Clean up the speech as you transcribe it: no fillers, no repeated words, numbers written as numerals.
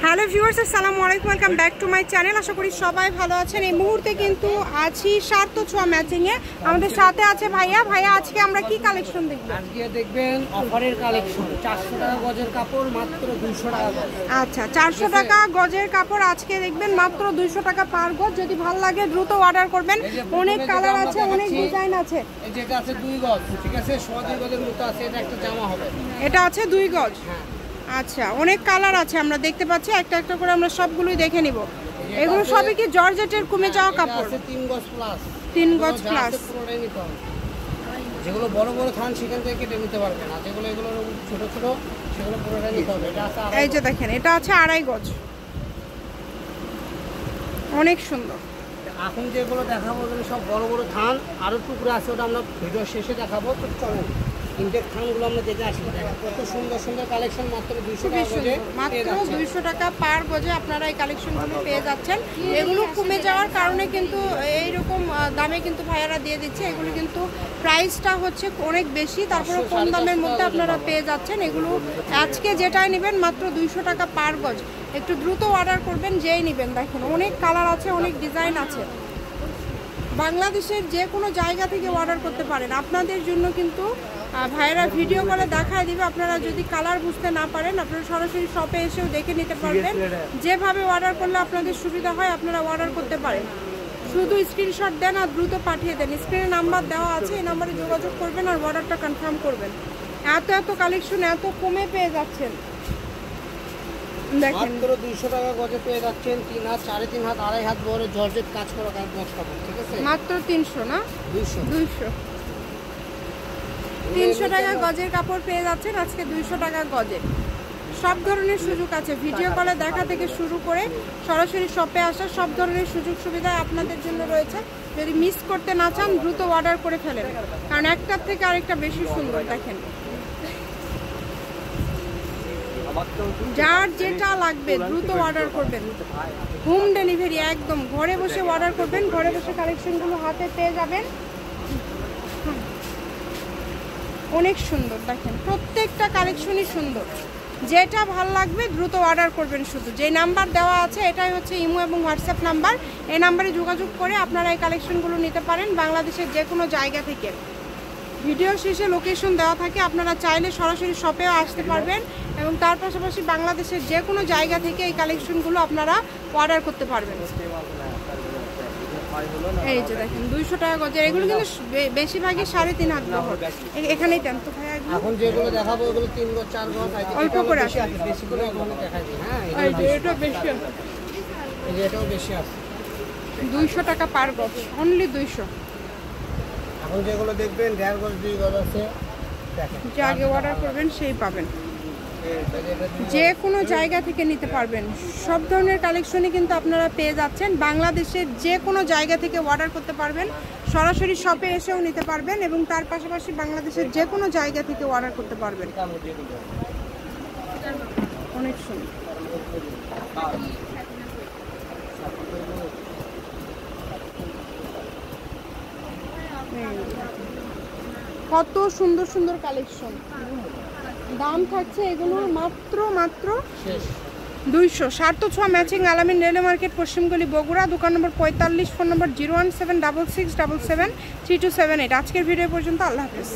Hello viewers, আসসালামু আলাইকুম, welcome back to my channel. আশা করি সবাই ভালো আছেন। এই মুহূর্তে কিন্তু আছি সার্থ ছোঁয়া ম্যাচিং এ। আমাদের সাথে আছে ভাইয়া। আজকে আমরা কি কালেকশন দেখব? আজকে দেখবেন অফারের কালেকশন। 400 টাকা গজের কাপড়, মাত্র 200 টাকা গজ। আচ্ছা, 400 টাকা গজের কাপড় আজকে দেখবেন মাত্র 200 টাকা পার গজ। যদি ভালো লাগে দ্রুত অর্ডার করবেন। অনেক কালার আছে, অনেক ডিজাইন আছে। এই যেটা আছে 2 গজ, ঠিক আছে, 2 গজের মতো আছে। এটা একটা জামা হবে। এটা আছে 2 গজ। হ্যাঁ, আচ্ছা, অনেক কালার আছে, আমরা দেখতে পাচ্ছি। একটা একটা করে আমরা সবগুলোই দেখে নিব। এগুলো সবই কি জর্জেটের কমে যাওয়া কাপড়? আছে 3 গজ প্লাস। 3 গজ প্লাস। পুরোটাই নিতে হবে। যেগুলো বড় বড় থান সেখান থেকে কেটে নিতে পারবেন, আর যেগুলো এগুলো ছোট ছোট সেগুলো পুরোটাই নিতে হবে। এটা আছে এই যে দেখেন, এটা আছে 2.5 গজ। অনেক সুন্দর। এখন যেগুলো দেখাবো ওগুলো সব বড় বড় থান, আরো টুকরো আছে, ওটা আমরা ভিডিও শেষে দেখাবো। তো চলেন ইনটেক থানগুলো আমরা দেখে আসি। কত সুন্দর সুন্দর কালেকশন, মাত্র 200 টাকা গজে, মাত্র 200 টাকা পার গজে আপনারা এই কালেকশনগুলো পেয়ে যাচ্ছেন। এগুলো কমে যাওয়ার কারণে কিন্তু এইরকম দামে কিন্তু ভাইয়ারা দিয়ে দিচ্ছে। এগুলো কিন্তু প্রাইসটা হচ্ছে অনেক বেশি, তারপরে কম দামের মধ্যে আপনারা পেয়ে যাচ্ছেন। এগুলো আজকে যেটাই নেবেন মাত্র 200 টাকা পার গজ। একটু দ্রুত অর্ডার করবেন, যেই নেবেন। দেখেন অনেক কালার আছে, অনেক ডিজাইন আছে। বাংলাদেশের যে কোনো জায়গা থেকে অর্ডার করতে পারেন। আপনাদের জন্য কিন্তু ভাইয়েরা ভিডিও করে দেখায় দিবে। আপনারা যদি কালার বুঝতে না পারেন, আপনারা সরাসরি শপে এসেও দেখে নিতে পারবেন। যেভাবে অর্ডার করলে আপনাদের সুবিধা হয় আপনারা অর্ডার করতে পারেন। শুধু স্ক্রিনশট দেন আর দ্রুত পাঠিয়ে দেন। স্ক্রিনে নাম্বার দেওয়া আছে, এই নাম্বারে যোগাযোগ করবেন আর অর্ডারটা কনফার্ম করবেন। এত কালেকশন এত কমে পেয়ে যাচ্ছেন। দেখেন মাত্র 200 টাকা গজে পেয়ে যাচ্ছেন। 3 হাত, 3.5 হাত, 2.5 হাত বড় জর্জেট কাজ করা গজ কাপড়, ঠিক আছে, মাত্র 300 না 200 300 টাকা গজের কাপড় পেয়ে যাচ্ছেন আজকে 200 টাকা গজে। সব ধরনের সুযোগ আছে, ভিডিও কলে দেখা থেকে শুরু করে সরাসরি শপে আসা সব ধরনের সুযোগ সুবিধা আপনাদের জন্য রয়েছে। যদি মিস করতে না চান দ্রুত অর্ডার করে ফেলেন, কারণ একটার থেকে আরেকটা বেশি সুন্দর। দেখেন যার যেটা লাগবে দ্রুত অর্ডার করবেন। হোম ডেলিভারি, একদম ঘরে বসে অর্ডার করবেন, ঘরে বসে কালেকশনগুলো হাতে পেয়ে যাবেন। অনেক সুন্দর, দেখেন প্রত্যেকটা কালেকশনই সুন্দর। যেটা ভালো লাগবে দ্রুত অর্ডার করবেন। শুধু যে নাম্বার দেওয়া আছে এটাই হচ্ছে ইমো এবং হোয়াটসঅ্যাপ নাম্বার। এই নাম্বারে যোগাযোগ করে আপনারা এই কালেকশনগুলো নিতে পারেন বাংলাদেশের যে কোনো জায়গা থেকে। ভিডিও শেষে লোকেশন দেওয়া থাকে, আপনারা চাইলে সরাসরি শপেও আসতে পারবেন এবং তার পাশাপাশি বাংলাদেশের যে কোনো জায়গা থেকে এই কালেকশনগুলো আপনারা অর্ডার করতে পারবেন। এই যে দেখেন 200 টাকা গজের। এগুলো কিন্তু বেশিরভাগই 3.5 হাত বহর। এখানেই দেন তো ভাই। এখন যেগুলো দেখাবো ওগুলো 3 গজ 4 গজ অল্প করে আছে, বেশি করে ওখানে দেখাই দিই। হ্যাঁ, এটা বেশি আছে, এই যে এটাও বেশি আছে। 200 টাকা পার গজ, অনলি 200। এখন যেগুলো দেখবেন 1.5 গজ 2 গজ আছে, দেখেন যে আগে অর্ডার করবেন সেই পাবেন। যে কোনো জায়গা থেকে নিতে পারবেন। সব ধরনের কালেকশনই কিন্তু আপনারা পেয়ে যাচ্ছেন। বাংলাদেশের যে কোনো জায়গা থেকে অর্ডার করতে পারবেন, সরাসরি শপে এসেও নিতে পারবেন এবং তার পাশাপাশি বাংলাদেশের যে কোনো জায়গা থেকে অর্ডার করতে পারবেন। অনেক সুন্দর। কত সুন্দর সুন্দর কালেকশন। দাম থাকছে এগুলোর মাত্র 200। সার্থ ছোঁয়া ম্যাচিং, আলামিন রেলওয়ে মার্কেট, পশ্চিমগলি, বগুড়া। দোকান নম্বর 45, ফোন নম্বর 01766773278। আজকের ভিডিও পর্যন্ত, আল্লাহ হাফেজ।